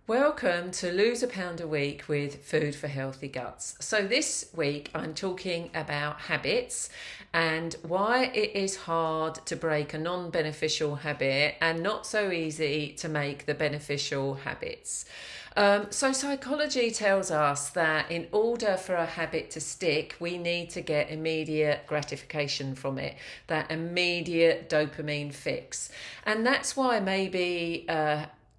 Welcome to Lose a Pound a Week with Food for Healthy Guts. So this week I'm talking about habits and why it is hard to break a non-beneficial habit and not so easy to make the beneficial habits. So psychology tells us that in order for a habit to stick, we need to get immediate gratification from it, that immediate dopamine fix. And that's why maybe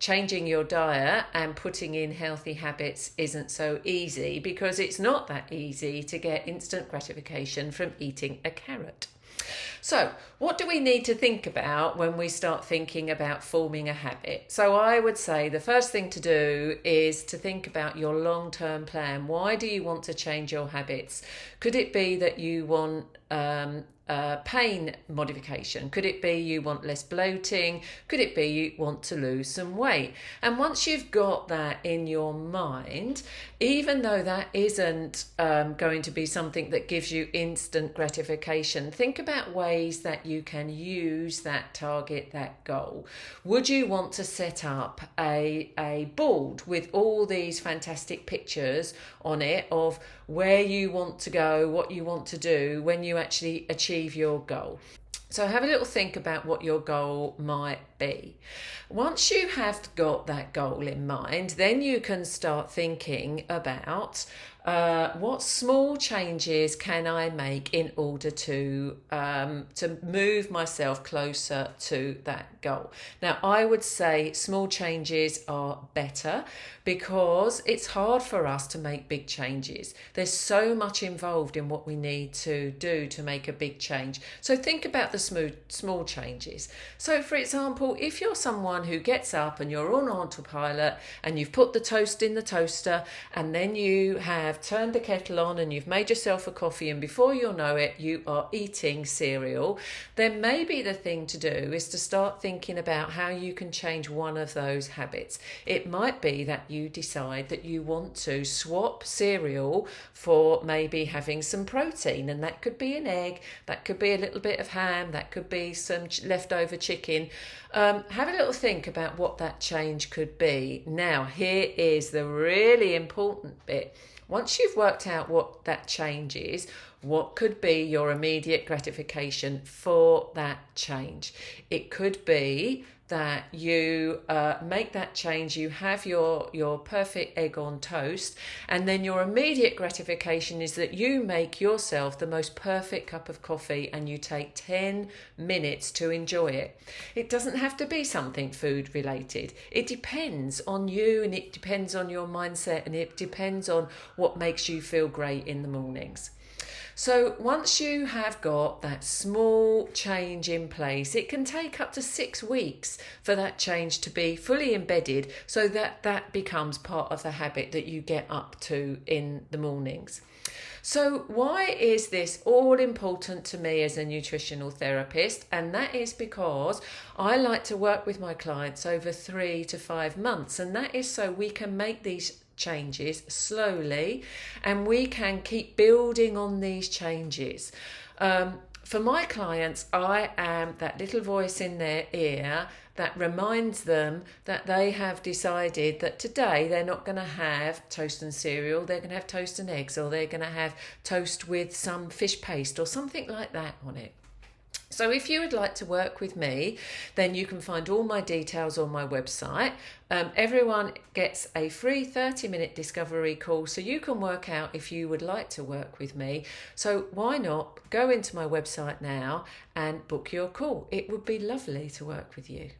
changing your diet and putting in healthy habits isn't so easy, because it's not that easy to get instant gratification from eating a carrot. So, what do we need to think about when we start thinking about forming a habit? So, I would say the first thing to do is to think about your long-term plan. Why do you want to change your habits? Could it be that you want pain modification? Could it be you want less bloating? Could it be you want to lose some weight? And once you've got that in your mind, even though that isn't going to be something that gives you instant gratification, think about ways that you can use that target, that goal. Would you want to set up a board with all these fantastic pictures on it of where you want to go, what you want to do when you actually achieve your goal? So have a little think about what your goal might be. Once you have got that goal in mind, then you can start thinking about what small changes can I make in order to move myself closer to that goal. Now, I would say small changes are better because it's hard for us to make big changes. There's so much involved in what we need to do to make a big change. So think about the small changes. So, for example, if you're someone who gets up and you're on autopilot and you've put the toast in the toaster and then you have turned the kettle on and you've made yourself a coffee and before you'll know it you are eating cereal, then maybe the thing to do is to start thinking about how you can change one of those habits. It might be that you decide that you want to swap cereal for maybe having some protein, and that could be an egg, that could be a little bit of ham, that could be some leftover chicken. Have a little think about what that change could be. Now, here is the really important bit. Once you've worked out what that change is, what could be your immediate gratification for that change? It could be that you make that change, you have your perfect egg on toast, and then your immediate gratification is that you make yourself the most perfect cup of coffee and you take 10 minutes to enjoy it. It doesn't have to be something food related. It depends on you and it depends on your mindset and it depends on what makes you feel great in the mornings. So once you have got that small change in place, it can take up to 6 weeks for that change to be fully embedded so that that becomes part of the habit that you get up to in the mornings. So why is this all important to me as a nutritional therapist? And that is because I like to work with my clients over 3 to 5 months, and that is so we can make these changes slowly and we can keep building on these changes. For my clients, I am that little voice in their ear that reminds them that they have decided that today they're not going to have toast and cereal, they're going to have toast and eggs, or they're going to have toast with some fish paste or something like that on it. So if you would like to work with me, then you can find all my details on my website. Everyone gets a free 30-minute discovery call so you can work out if you would like to work with me. So why not go into my website now and book your call? It would be lovely to work with you.